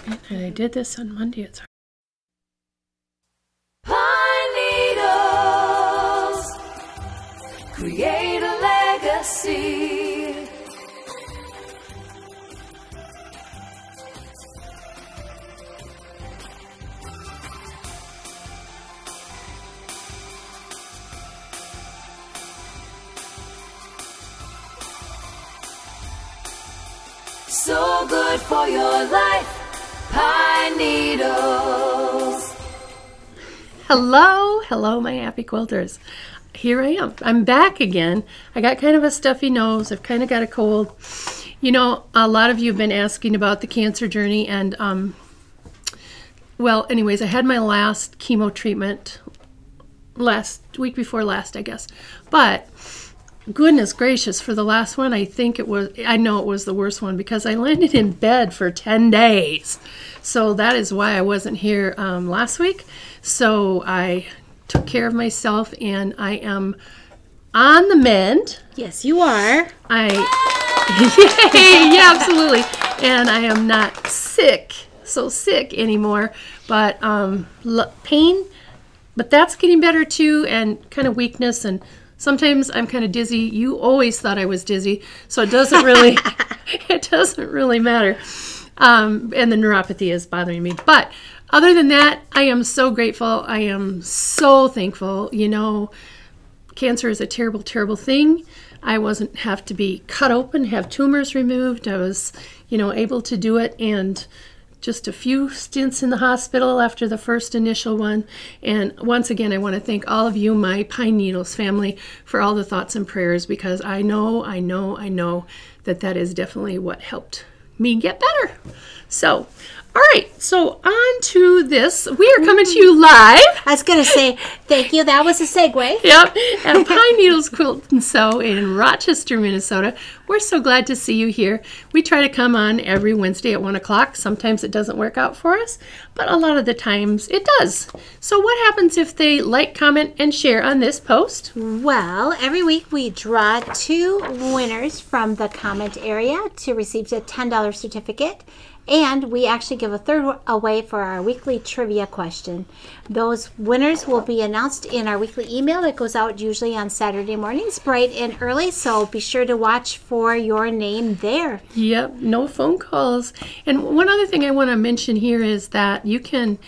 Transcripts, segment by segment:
And I did this on Monday. It's hard. Pine needles create a legacy. So good for your life, pine needles. Hello, my happy quilters. Here I am. I'm back again. I got kind of a stuffy nose. I've kind of got a cold. You know, a lot of you have been asking about the cancer journey, and well, anyways, I had my last chemo treatment week before last, I guess. But goodness gracious, for the last one, I know it was the worst one because I landed in bed for 10 days. So that is why I wasn't here last week. So I took care of myself and I am on the mend. Yes, you are. Yay, yeah, absolutely. And I am not sick anymore, but pain, but that's getting better too, and kind of weakness, and sometimes I'm kind of dizzy. You always thought I was dizzy, so it doesn't really matter. And the neuropathy is bothering me. But other than that, I am so grateful. I am so thankful. You know, cancer is a terrible, terrible thing. I wasn't have to be cut open, have tumors removed. I was, able to do it, and just a few stints in the hospital after the first initial one. And once again, I want to thank all of you, my Pine Needles family, for all the thoughts and prayers, because I know that is definitely what helped me get better. So, all right, so on to this. We are coming to you live. I was going to say, thank you. That was a segue. Yep, at Pine Needles Quilt and Sew in Rochester, Minnesota. We're so glad to see you here. We try to come on every Wednesday at 1 o'clock. Sometimes it doesn't work out for us, but a lot of the times it does. So what happens if they like, comment, and share on this post? Well, every week we draw 2 winners from the comment area to receive a $10 certificate. And we actually give a third away for our weekly trivia question. Those winners will be announced in our weekly email that goes out usually on Saturday mornings, bright and early. So be sure to watch for your name there. Yep, no phone calls. And one other thing I want to mention here is that you can,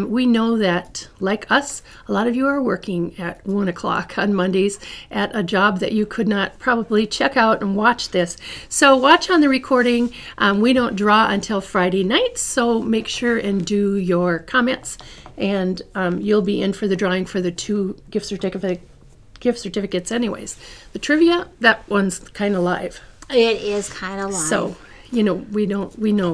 we know that, like us, a lot of you are working at 1 o'clock on Mondays at a job that you could not probably check out and watch this. So watch on the recording. We don't draw until Friday nights, so make sure and do your comments, and you'll be in for the drawing for the 2 gift certificates anyways. The trivia, that one's kind of live. It is kind of live. So, we know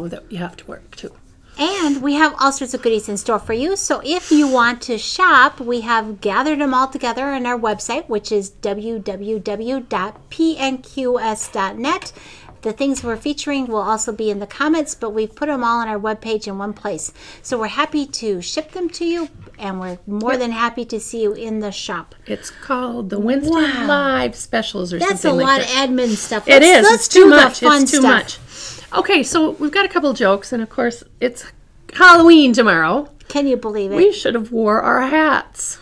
that you have to work too. And we have all sorts of goodies in store for you. So if you want to shop, we have gathered them all together on our website, which is www.pnqs.net. The things we're featuring will also be in the comments, but we've put them all on our webpage in one place. So we're happy to ship them to you, and we're more than happy to see you in the shop. It's called the Wednesday Live Specials or That's something like that. That's a lot of admin stuff. It is. Let's it's too do much. The fun it's too stuff. much. Okay, so we've got a couple jokes, and of course, it's Halloween tomorrow. Can you believe it? We should have wore our hats.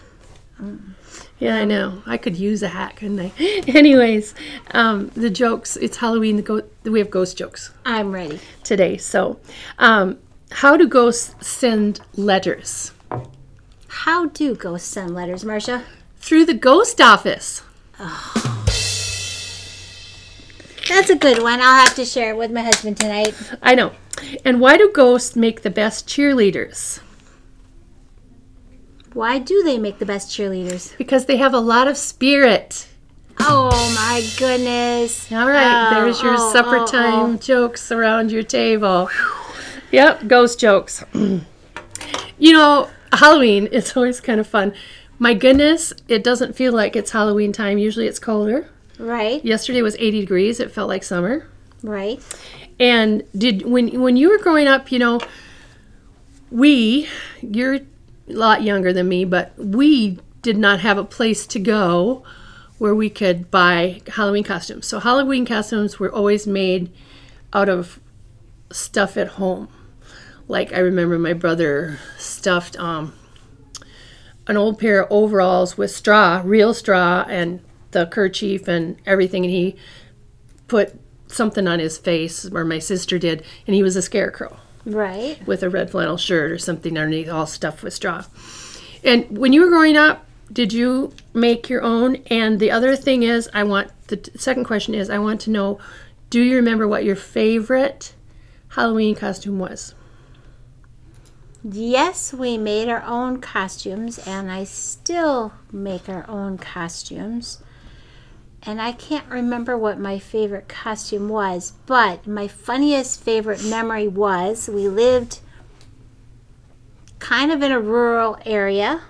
Yeah, I know. I could use a hat, couldn't I? Anyways, the jokes, it's Halloween. We have ghost jokes. I'm ready. Today. So, how do ghosts send letters? How do ghosts send letters, Marcia? Through the ghost office. Oh. That's a good one. I'll have to share it with my husband tonight. I know. And why do ghosts make the best cheerleaders? Why do they make the best cheerleaders? Because they have a lot of spirit. Oh, my goodness. All right. There's your supper time jokes around your table. Yep. Ghost jokes. Halloween, it's always kind of fun. My goodness, it doesn't feel like it's Halloween time. Usually it's colder. Right. Yesterday was 80 degrees. It felt like summer. Right. And when you were growing up, you're a lot younger than me, but we did not have a place to go where we could buy Halloween costumes. So Halloween costumes were always made out of stuff at home, Like I remember my brother stuffed an old pair of overalls with straw, real straw, and the kerchief and everything, and he put something on his face, or my sister did, and he was a scarecrow. Right. With a red flannel shirt or something underneath, all stuffed with straw. And when you were growing up, did you make your own? And the other thing is, the second question is, I want to know, do you remember what your favorite Halloween costume was? Yes, we made our own costumes, and I still make our own costumes. And I can't remember what my favorite costume was, but my funniest favorite memory was we lived kind of in a rural area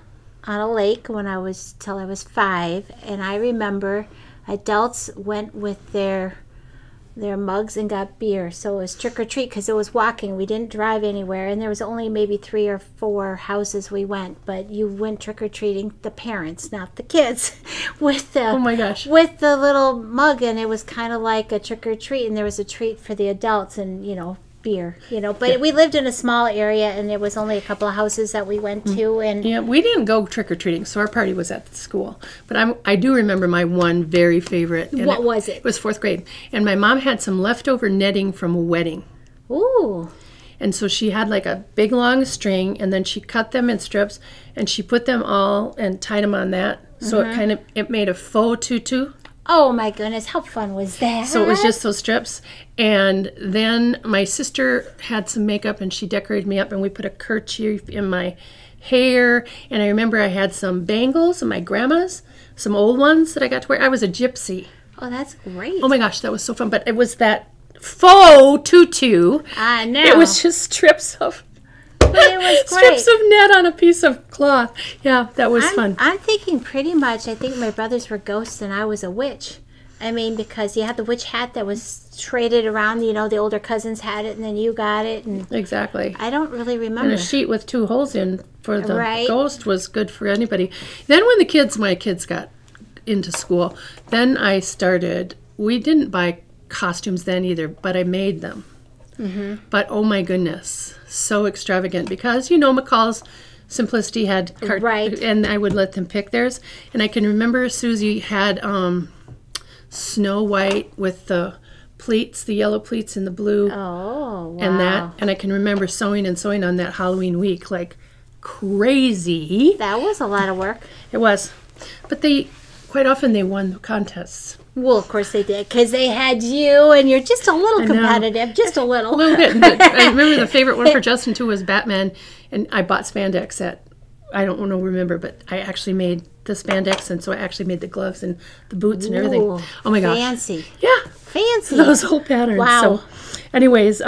on a lake till I was 5, and I remember adults went with their mugs and got beer. So it was trick or treat because it was walking. We didn't drive anywhere, and there was only maybe 3 or 4 houses we went. But you went trick or treating, the parents, not the kids, with the Oh my gosh. with the little mug, and it was kind of like a trick or treat, and there was a treat for the adults, and beer, But we lived in a small area, and there was only a couple of houses that we went to, and Yeah, we didn't go trick-or-treating, so our party was at the school. But I do remember my one very favorite. And what was it? It was 4th grade. And my mom had some leftover netting from a wedding. Ooh. And so she had like a big long string, and then she cut them in strips, and she put them all and tied them on that. So it made a faux tutu. Oh my goodness, how fun was that? So it was just those strips. And then my sister had some makeup, and she decorated me up, and we put a kerchief in my hair. And I remember I had some bangles of my grandma's, some old ones that I got to wear. I was a gypsy. Oh, that's great. Oh my gosh, that was so fun. But it was that faux tutu. I know. It was just strips of It was great. strips of net on a piece of cloth. Yeah, that was fun. I'm thinking pretty much, I think my brothers were ghosts and I was a witch. I mean, because you had the witch hat that was traded around, the older cousins had it and then you got it. And Exactly. I don't really remember. And a sheet with 2 holes in for the Right. ghost was good for anybody. Then when my kids got into school, then we didn't buy costumes then either, but I made them. Mm-hmm. But oh my goodness, so extravagant, because McCall's Simplicity had Right. and I would let them pick theirs. And I can remember Susie had Snow White with the pleats, the yellow pleats and the blue. Oh, wow. And I can remember sewing on that Halloween week like crazy. That was a lot of work. It was. But quite often they won the contests. Well, of course they did, because they had you, and you're just a little competitive, just a little. A little bit. But I remember the favorite one for Justin, too, was Batman, and I bought spandex remember, but I actually made the spandex, and so I actually made the gloves and the boots and everything. Ooh, Oh, my gosh. fancy. Yeah. Fancy. Those whole patterns. Wow. So, anyways,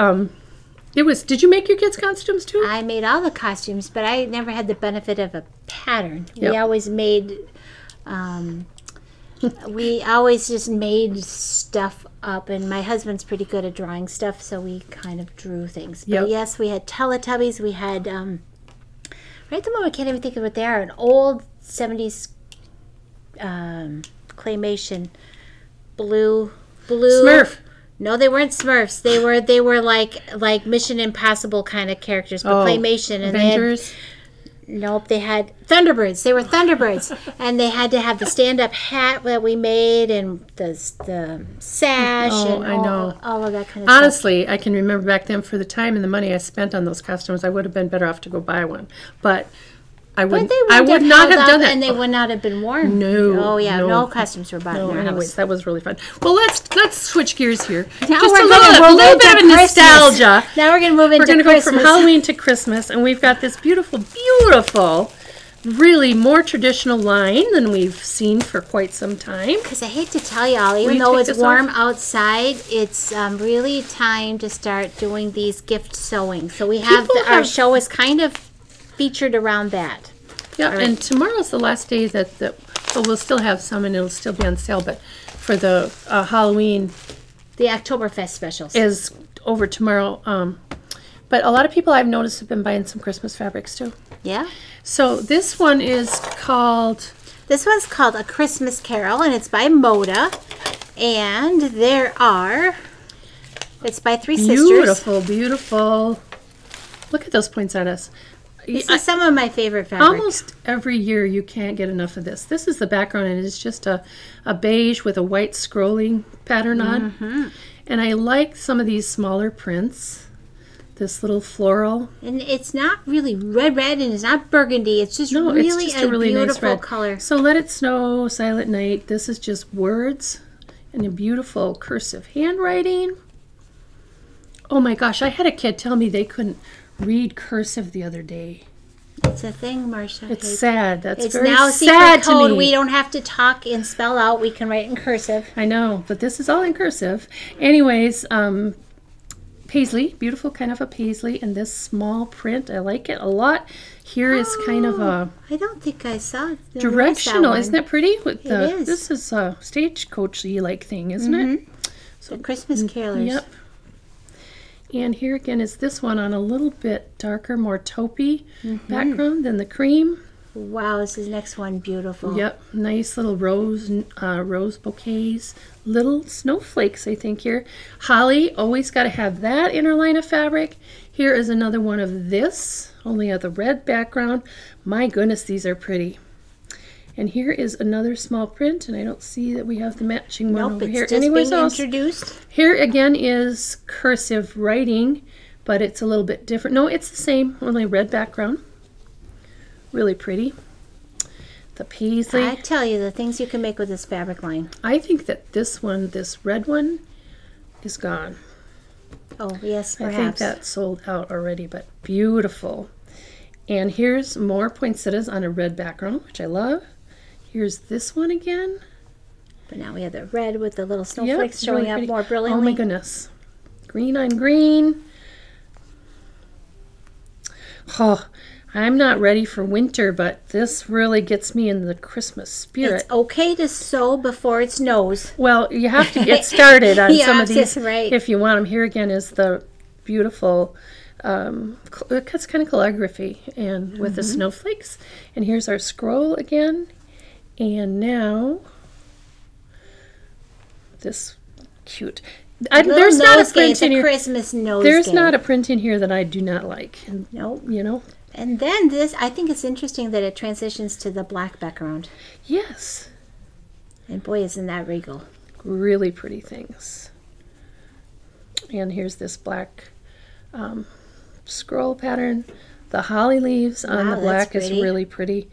did you make your kids' costumes, too? I made all the costumes, but I never had the benefit of a pattern. Yep. We always made... we always just made stuff up, and my husband's pretty good at drawing stuff, so we kind of drew things. But Yep. yes, we had Teletubbies. We had, right at the moment, I can't even think of what they are, an old 70s claymation, blue. Smurf. No, they weren't Smurfs. They were like Mission Impossible kind of characters, but claymation. And Avengers. Nope, they had Thunderbirds. They were Thunderbirds, and they had to have the stand-up hat that we made, and the sash, Oh, and I know. all of that kind of stuff. Honestly, I can remember back then, for the time and the money I spent on those costumes, I would have been better off to go buy one. But I would not have done that. and they would not have been worn. No. Oh yeah, no. no costumes were bought in our Anyways, house. that was really fun. Well, let's switch gears here. Now Just we're a gonna little move bit of into nostalgia. Now we're gonna move into We're going to go Christmas. from Halloween to Christmas, and we've got this beautiful, really more traditional line than we've seen for quite some time. Because I hate to tell y'all, even you though take it's this warm off? outside, it's really time to start doing these gift sewing. So we have, our show is kind of featured around that. Yeah, right. and tomorrow's the last day so we'll still have some, and it'll still be on sale, but for the Halloween The Oktoberfest specials. is over tomorrow. But a lot of people I've noticed have been buying some Christmas fabrics too. Yeah. So this one is called... This one's called A Christmas Carol, and it's by Moda. And it's by three sisters. Beautiful. Look at those poinsettias. This is some of my favorite fabric. Almost every year you can't get enough of this. This is the background, and it's just a beige with a white scrolling pattern on. And I like some of these smaller prints. This little floral. And it's not really red, and it's not burgundy. It's just really it's just a really beautiful nice red color. So Let It Snow, Silent Night. This is just words and a beautiful cursive handwriting. Oh my gosh, I had a kid tell me they couldn't read cursive the other day. It's a thing, Marcia. It's sad. That's it's very now sad secret code. to me. We don't have to talk and spell out. We can write in cursive. I know, but this is all in cursive. Anyways, paisley, beautiful kind of a paisley, and this small print, I like it a lot. Here is kind of a I don't think I saw it. directional. Isn't that pretty? With It the is. This is a stagecoachy like thing, isn't it? So Christmas carolers. Yep. And here again is this one on a little bit darker, more taupey background than the cream. Wow, this is next one beautiful. Yep, nice little rose bouquets, little snowflakes, I think here. Holly, always got to have that in our line of fabric. Here is another one of this, only on the red background. My goodness, these are pretty. And here is another small print, and I don't see that we have the matching one over here. It's just Anyways being else, introduced. here again is cursive writing, but it's a little bit different. No, it's the same, only red background. Really pretty. The paisley. I tell you, the things you can make with this fabric line. I think that this one, this red one, is gone. Oh, yes, perhaps. I think that's sold out already, but beautiful. And here's more poinsettias on a red background, which I love. Here's this one again. But now we have the red with the little snowflakes showing really up pretty. more brilliantly. Oh my goodness. Green on green. Oh, I'm not ready for winter, but this really gets me in the Christmas spirit. It's okay to sew before it snows. Well, you have to get started on some of Yes, these right. if you want them. Here again is the beautiful, it's kind of calligraphy and with the snowflakes. And here's our scroll again. And now this cute. There's not a print in here. Christmas nosegay. There's not a print in here that I do not like. And, Nope. you know. And then this, I think it's interesting that it transitions to the black background. Yes. And boy, isn't that regal. Really pretty things. And here's this black scroll pattern. The holly leaves on the black is really pretty.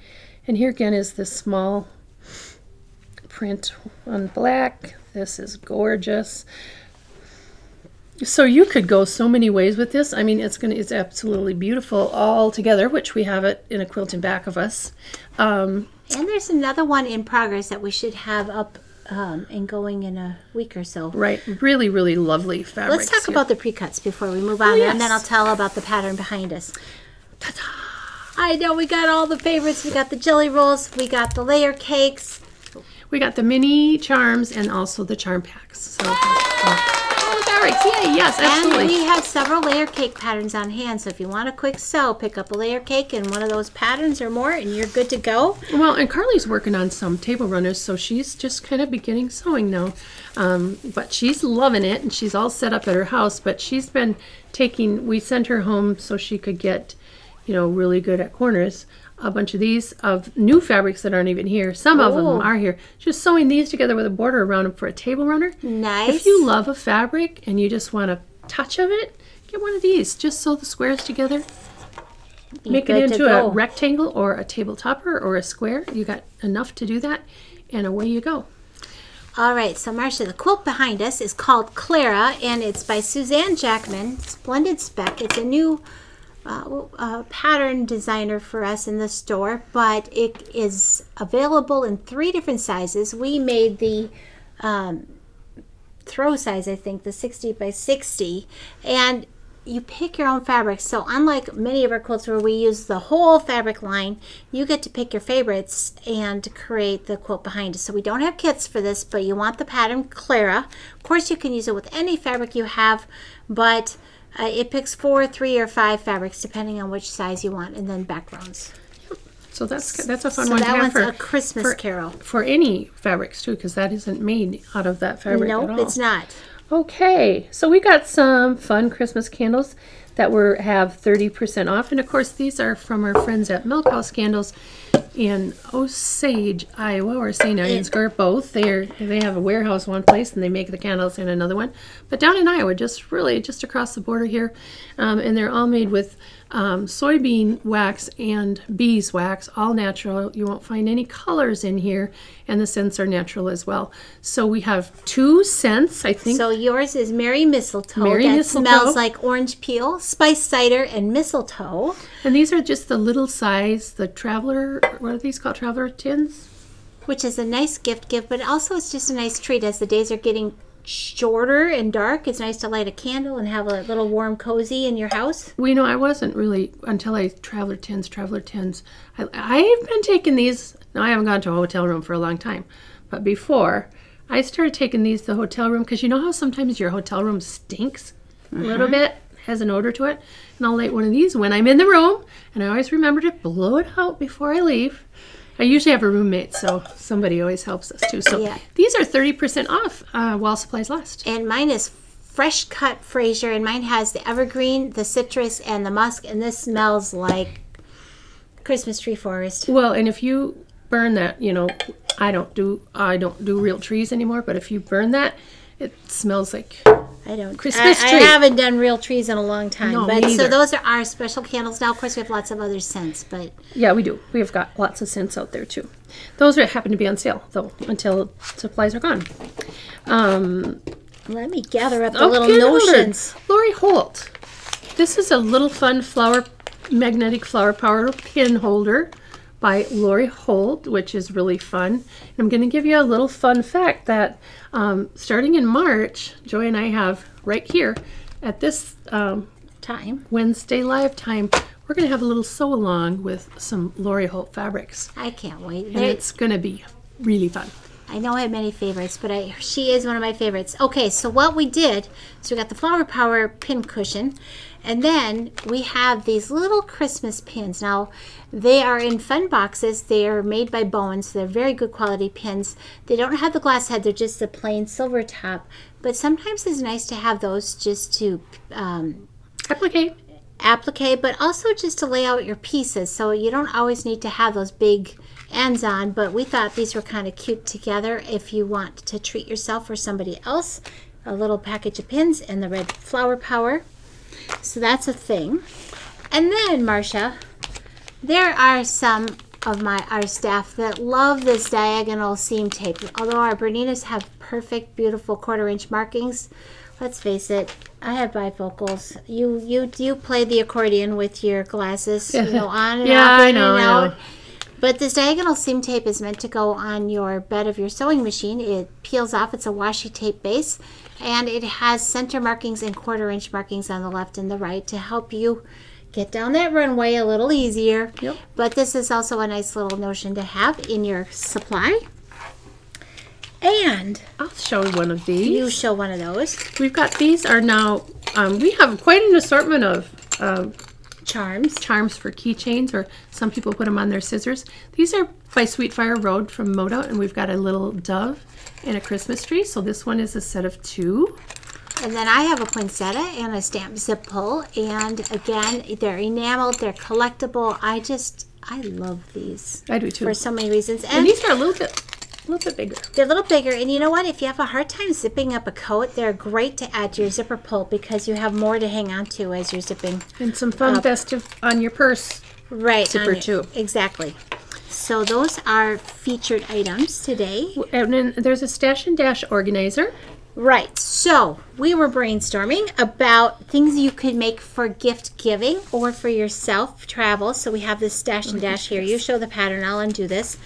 And here again is this small print on black. This is gorgeous. So you could go so many ways with this. I mean, it's absolutely beautiful all together, which we have it in a quilt in back of us. And there's another one in progress that we should have up and going in a week or so. Right, really, really lovely fabrics. Let's talk here. about the pre-cuts before we move on, yes. and then I'll tell about the pattern behind us. I know we got all the favorites. We got the jelly rolls. We got the layer cakes. We got the mini charms and also the charm packs. So, all the fabrics, yay, yes, absolutely. And we have several layer cake patterns on hand. So if you want a quick sew, pick up a layer cake and one of those patterns or more, and you're good to go. Well, and Carly's working on some table runners, so she's just kind of beginning sewing now. But she's loving it, and she's all set up at her house. But she's been we sent her home so she could get, really good at corners. A bunch of these of new fabrics that aren't even here. Some of them are here. Just sewing these together with a border around them for a table runner. Nice. If you love a fabric and you just want a touch of it, get one of these. Just sew the squares together. Make it into a rectangle or a table topper or a square. You got enough to do that, and away you go. All right, so Marcia, the quilt behind us is called Clara, and it's by Suzanne Jackman. Splendid spec. It's a new pattern designer for us in the store, but it is available in 3 different sizes. We made the throw size, I think, the 60 by 60, and you pick your own fabrics. So unlike many of our quilts where we use the whole fabric line, you get to pick your favorites and create the quilt behind us. So we don't have kits for this, but you want the pattern Clara. Of course, you can use it with any fabric you have, but it picks 4, 3, or 5 fabrics depending on which size you want, and then backgrounds. So that's a fun So one to that have one's a Christmas carol. For any fabrics too, because that isn't made out of that fabric at all. Nope, it's not. Okay, so we got some fun Christmas candles. that have 30% off. And of course, these are from our friends at Milk House Candles in Osage, Iowa, or St. Ansgar, both. They have a warehouse one place, and they make the candles in another one. But down in Iowa, just across the border here, and they're all made with soybean wax and beeswax, all natural. You won't find any colors in here, and the scents are natural as well. So we have 2 scents, I think. So yours is Merry Mistletoe. Merry that Mistletoe. Smells like orange peel, spice cider, and mistletoe. And these are just the little size, the traveler, what are these called, traveler tins? Which is a nice gift, but also it's just a nice treat as the days are getting shorter and dark. It's nice to light a candle and have a little warm cozy in your house. Well, you know, I wasn't really, until I traveler tins. I've been taking these, now I haven't gone to a hotel room for a long time, but before, I started taking these to the hotel room, because you know how sometimes your hotel room stinks a little bit, has an odor to it, and I'll light one of these when I'm in the room, and I always remember to blow it out before I leave. I usually have a roommate, so somebody always helps us too. So Yeah. these are 30% off while supplies last. And mine is fresh cut Fraser, and mine has the evergreen, the citrus, and the musk, and this smells like Christmas tree forest. Well, and if you burn that, you know, I don't do real trees anymore, but if you burn that, it smells like I don't. Christmas I tree. haven't done real trees in a long time. No, but me so either. those are our special candles. Now, of course, we have lots of other scents, but Yeah, we do. We've got lots of scents out there too. Those happen to be on sale though until supplies are gone. let me gather up the little notions. Lori Holt. This is a little fun magnetic flower power pin holder by Lori Holt, which is really fun. And I'm going to give you a little fun fact that starting in March, Joy and I have right here at this Time. Wednesday live time, we're going to have a little sew along with some Lori Holt fabrics. I can't wait. And it's going to be really fun. I know I have many favorites, but she is one of my favorites. Okay, so what we did is we got the Flower Power pin cushion, and then we have these little Christmas pins. Now, they are in fun boxes. They are made by Bowen, so they're very good quality pins. They don't have the glass head. They're just the plain silver top. But sometimes it's nice to have those just to applique, but also just to lay out your pieces. So you don't always need to have those big ends on, but we thought these were kind of cute together if you want to treat yourself or somebody else. A little package of pins and the red Flower Power. So that's a thing. And then, Marcia, there are some of our staff that love this diagonal seam tape. Although our Berninas have perfect, beautiful 1/4-inch markings, let's face it, I have bifocals. You play the accordion with your glasses, on and off, in and out. But this diagonal seam tape is meant to go on your bed of your sewing machine. It peels off. It's a washi tape base. And it has center markings and 1/4-inch markings on the left and the right to help you get down that runway a little easier. Yep. But this is also a nice little notion to have in your supply. And I'll show one of these. you show one of those. We've got these are now, we have quite an assortment of Charms for keychains, or some people put them on their scissors. These are by Sweetfire Road from Moda, and we've got a little dove and a Christmas tree. So this one is a set of 2. And then I have a poinsettia and a stamp zip pull. And again, they're enameled, they're collectible. I love these. I do too. For so many reasons. And these are a little bit bigger. They're a little bigger, and you know what? If you have a hard time zipping up a coat, they're great to add to your zipper pull because you have more to hang on to as you're zipping. And some fun festive on your purse. Right. Zipper too. Exactly. So those are featured items today. And then there's a Stash and Dash organizer. Right. So we were brainstorming about things you could make for gift giving or for yourself travel. So we have this Stash and Dash here. You show the pattern. I'll undo this.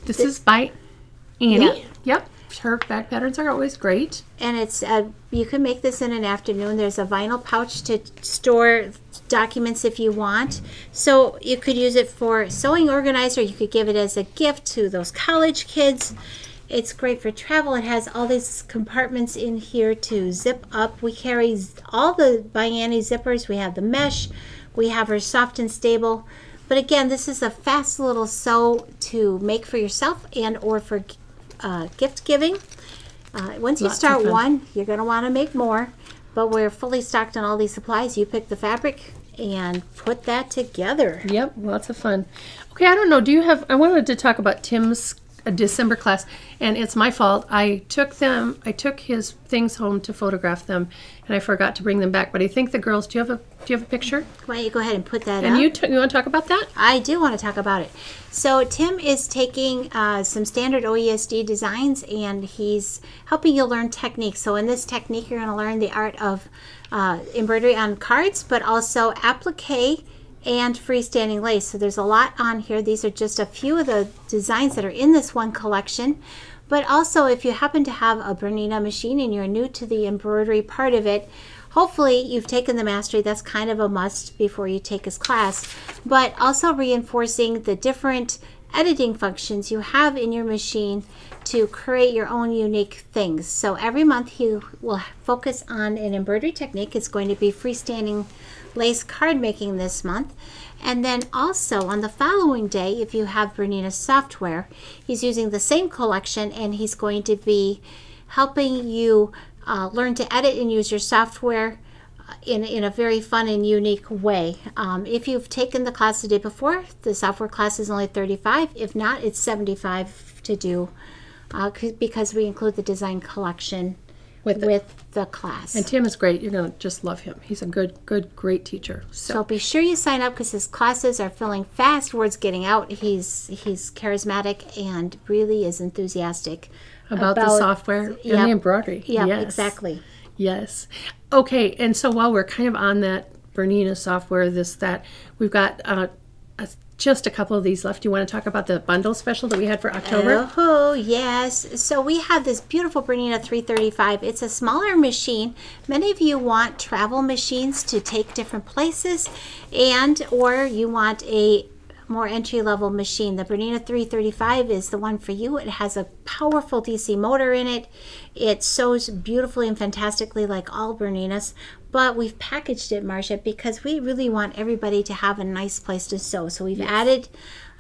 This is by Annie. Yeah. Yep. Her bag patterns are always great. And it's you can make this in an afternoon. There's a vinyl pouch to store documents if you want. So you could use it for sewing organizer. You could give it as a gift to those college kids. It's great for travel. It has all these compartments in here to zip up. We carry all the by Annie zippers. We have the mesh. We have her soft and stable. But again, this is a fast little sew to make for yourself and or for gift giving. Once you start one, you're going to want to make more. But we're fully stocked on all these supplies. You pick the fabric and put that together. Yep, lots of fun. Okay, I don't know. I wanted to talk about Tim's December class, and it's my fault. I took his things home to photograph them, and I forgot to bring them back. But I think the girls, do you have a picture? Why don't you go ahead and put that And up? you want to talk about that? I do want to talk about it. So Tim is taking some standard OESD designs, and he's helping you learn techniques. So in this technique, you're going to learn the art of embroidery on cards, but also applique and freestanding lace. So there's a lot on here. These are just a few of the designs that are in this one collection. But also, if you happen to have a Bernina machine and you're new to the embroidery part of it, hopefully you've taken the mastery. That's kind of a must before you take his class. But also reinforcing the different editing functions you have in your machine to create your own unique things. So every month he will focus on an embroidery technique. It's going to be freestanding lace card making this month. And then also on the following day, if you have Bernina software, he's using the same collection, and he's going to be helping you learn to edit and use your software in a very fun and unique way. If you've taken the class the day before, the software class is only $35. If not, it's $75 to do because we include the design collection with the class. And Tim is great. You're going to just love him. He's a great teacher. So be sure you sign up because his classes are filling fast. Word's getting out. He's charismatic and really is enthusiastic about the software and the embroidery. Yeah, yes. Exactly. Yes. Okay, and so while we're kind of on that Bernina software, we've got just a couple of these left. Do you want to talk about the bundle special that we had for October? Oh, yes. So we have this beautiful Bernina 335. It's a smaller machine. Many of you want travel machines to take different places, or you want a more entry-level machine. The Bernina 335 is the one for you. It has a powerful DC motor in it. It sews beautifully and fantastically like all Berninas, but we've packaged it, Marcia, because we really want everybody to have a nice place to sew. So we've added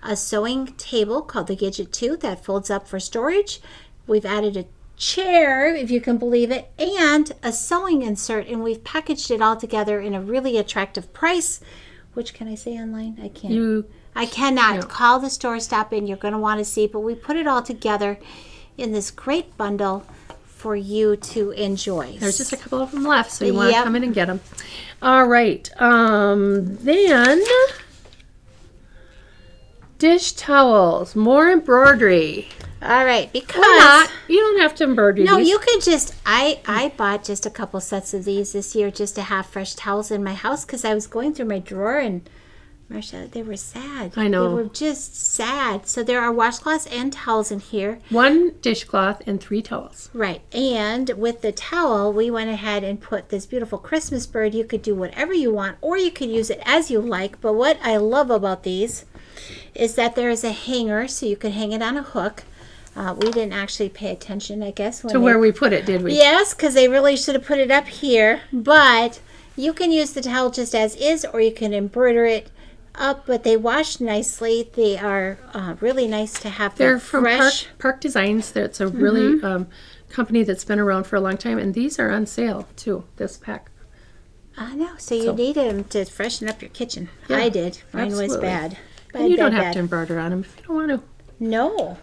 a sewing table called the Gidget 2 that folds up for storage. We've added a chair, if you can believe it, and a sewing insert, and we've packaged it all together in a really attractive price. Which can I say online? I can't. I cannot. No. Call the store, stop in. You're going to want to see. But we put it all together in this great bundle for you to enjoy. There's just a couple of them left, so you want to come in and get them. All right. Then dish towels, more embroidery. All right, because why not? You don't have to embroider no, these. You can just. I bought just a couple sets of these this year just to have fresh towels in my house because I was going through my drawer and Marcia, they were sad. I know. They were just sad. So there are washcloths and towels in here. 1 dishcloth and 3 towels. Right. And with the towel, we went ahead and put this beautiful Christmas bird. You could do whatever you want, or you could use it as you like. But what I love about these is that there is a hanger, so you can hang it on a hook. We didn't actually pay attention, I guess. To where we put it, did we? Yes, because they really should have put it up here. But you can use the towel just as is, or you can embroider it up, but they wash nicely. They are really nice to have. They're from Park Designs. That's a really company that's been around for a long time, and these are on sale too. This pack. I know. So you needed them to freshen up your kitchen. Yeah, I did. Mine was bad. And you don't have to embroider on them if you don't want to. No.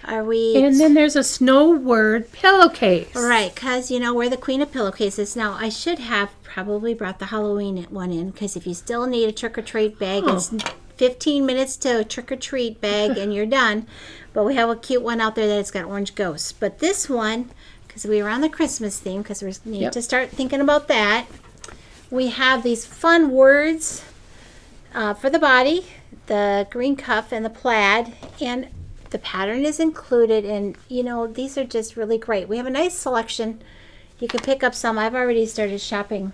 Are we? And then there's a Snow Word pillowcase. Right, because you know we're the queen of pillowcases. Now I should have probably brought the Halloween one in because if you still need a trick-or-treat bag, it's 15 minutes to a trick-or-treat bag and you're done. But we have a cute one out there that's got orange ghosts. But this one, because we were on the Christmas theme, because we need to start thinking about that, we have these fun words for the body, the green cuff and the plaid, and the pattern is included, and you know these are just really great. We have a nice selection. You can pick up some. I've already started shopping.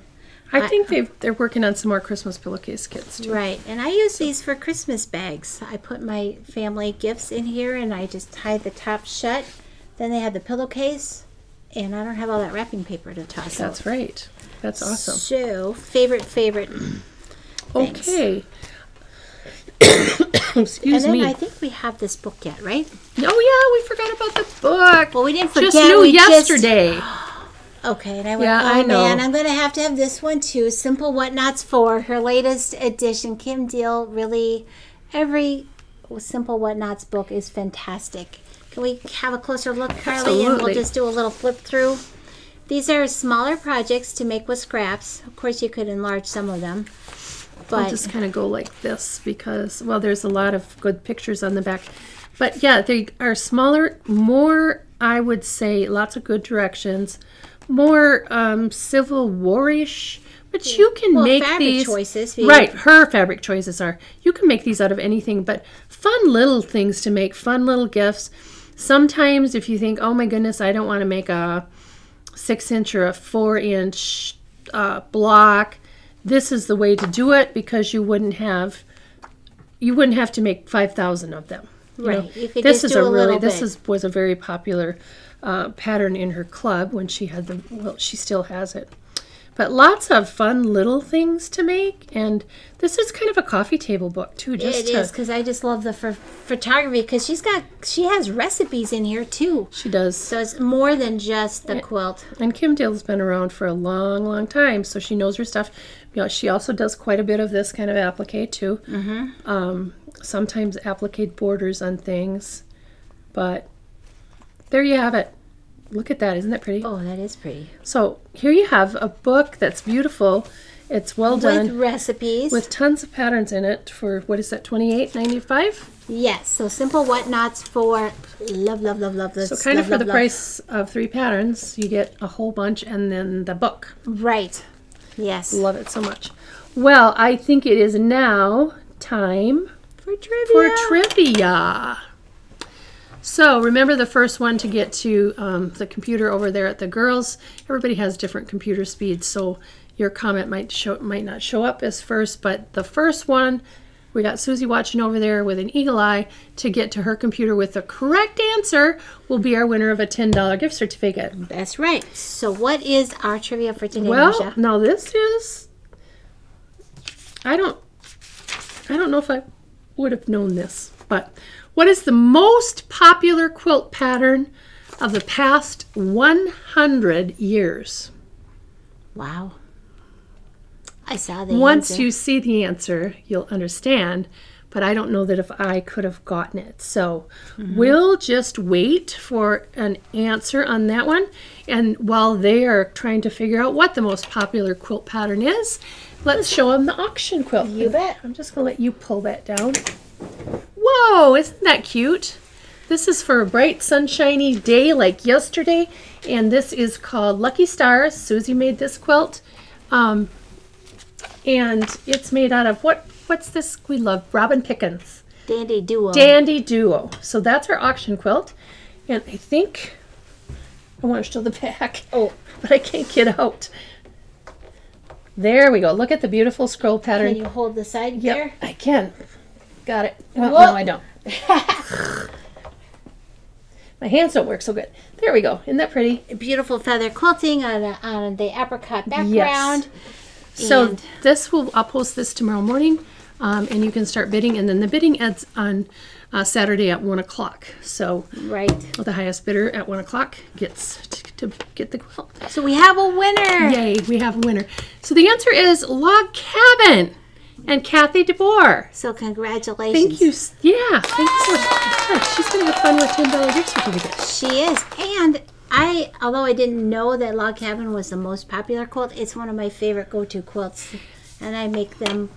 I think they're working on some more Christmas pillowcase kits too. Right, and I use these for Christmas bags. I put my family gifts in here, and I just tie the top shut. Then they have the pillowcase, and I don't have all that wrapping paper to toss out. That's right. That's awesome. So favorite. Okay. Excuse me. And then I think we have this book yet, right? Oh yeah, we forgot about the book. Well, we didn't forget. Just knew yesterday. Okay, and I went, Yeah, oh I know. man, I'm going to have this one too. Simple Whatnots 4, her latest edition. Kim Deal, really, every Simple Whatnots book is fantastic. Can we have a closer look, Carly? And we'll Absolutely. just do a little flip through. These are smaller projects to make with scraps. Of course, you could enlarge some of them. I'll But just kind of go like this because, well, there's a lot of good pictures on the back. But yeah, they are smaller, more, I would say, lots of good directions, more Civil War-ish. But you can well, make fabric these choices. right. Her fabric choices are. You can make these out of anything, but fun little things to make, fun little gifts. Sometimes, if you think, oh my goodness, I don't want to make a 6-inch or a 4-inch block, this is the way to do it because you wouldn't have to make 5,000 of them. You know, Right. You could this just is do a a really little bit. was a very popular pattern in her club when she had the, well, she still has it. But lots of fun little things to make, and this is kind of a coffee table book too. Just It is, because I just love the photography, because she has recipes in here too. She does. So it's more than just the quilt. And Kim Dale's been around for a long, long time, so she knows her stuff. You know, she also does quite a bit of this kind of applique too. Sometimes applique borders on things, but there you have it. Look at that, isn't that pretty? Oh, that is pretty. So here you have a book that's beautiful. It's well done With recipes. with tons of patterns in it for, what is that, $28.95? Yes, so Simple Whatnots for love, love, love, love this. So kind of love, for the love, price of 3 patterns, you get a whole bunch and then the book. love. Right. Yes. Love it so much. Well, I think it is now time For trivia. for trivia. So remember the first one to get to the computer over there at the girls. Everybody has different computer speeds, so your comment might not show up as first, but the first one, we got Susie watching over there with an eagle eye to get to her computer with the correct answer will be our winner of a $10 gift certificate. That's right. So what is our trivia for today, Well, Marcia? now this is, I don't know if I would have known this, but what is the most popular quilt pattern of the past 100 years? Wow. I saw the Once answer. you see the answer, you'll understand, but I don't know that if I could have gotten it. So we'll just wait for an answer on that one. And while they are trying to figure out what the most popular quilt pattern is, let's show them the auction quilt. You bet. I'm just going to let you pull that down. Whoa, isn't that cute? This is for a bright, sunshiny day like yesterday, and this is called Lucky Stars. Susie made this quilt, and it's made out of, what's this we love? Robin Pickens. Dandy Duo. Dandy Duo. So that's our auction quilt, and I think, I want to show the back, but I can't get out. There we go. Look at the beautiful scroll pattern. Can you hold the side Yep, there? I can. Got it. Well, Whoa. no, I don't. My hands don't work so good. There we go. Isn't that pretty? Beautiful feather quilting on the apricot background. So And- I'll post this tomorrow morning, and you can start bidding. And then the bidding ends on Saturday at 1 o'clock. So Right. the highest bidder at 1 o'clock gets to get the quilt. So we have a winner. Yay, we have a winner. So the answer is Log Cabin and Kathy DeBoer. So congratulations. Thank you. Yeah, thank you so much. God, she's going to have fun with $10 gift certificate. She is. And although I didn't know that Log Cabin was the most popular quilt, it's one of my favorite go-to quilts. And I make them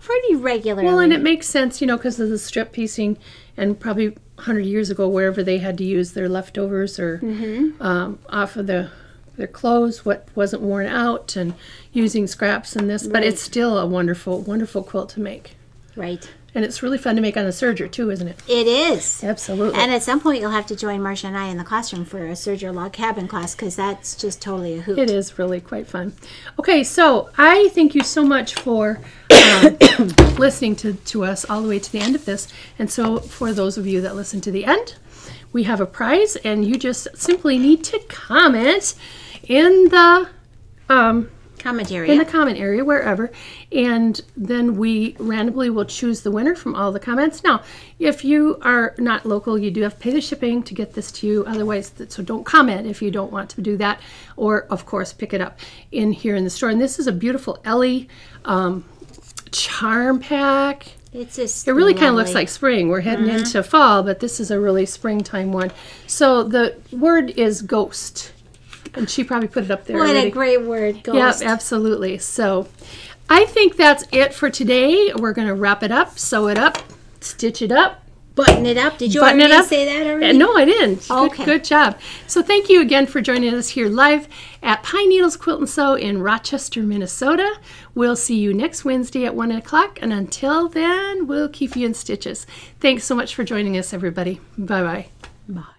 pretty regularly. Well, and it makes sense, because of the strip piecing, and probably 100 years ago, wherever they had to use their leftovers or off of their clothes, what wasn't worn out, and using scraps and this. But it's still a wonderful, wonderful quilt to make. Right. And it's really fun to make on a serger, too, isn't it? It is. Absolutely. And at some point, you'll have to join Marcia and I in the classroom for a serger log cabin class, because that's just totally a hoot. It is really quite fun. Okay, so I thank you so much for listening to us all the way to the end of this. And so for those of you that listen to the end, we have a prize, and you just simply need to comment in the Comment comment area. In the comment area, wherever. And then we randomly will choose the winner from all the comments. Now, if you are not local, you do have to pay the shipping to get this to you. Otherwise, so don't comment if you don't want to do that. Or, of course, pick it up in here in the store. And this is a beautiful Ellie charm pack. It's just it really kind of lovely. looks like spring. We're heading into fall, but this is a really springtime one. So the word is ghost. And she probably put it up there What already. a great word, ghost. Yep, absolutely. So I think that's it for today. We're going to wrap it up, sew it up, stitch it up. Button it up. Did you Button it already up. say that already? No, I didn't. Okay. Good job. So thank you again for joining us here live at Pine Needles Quilt and Sew in Rochester, Minnesota. We'll see you next Wednesday at 1 o'clock. And until then, we'll keep you in stitches. Thanks so much for joining us, everybody. Bye-bye. Bye.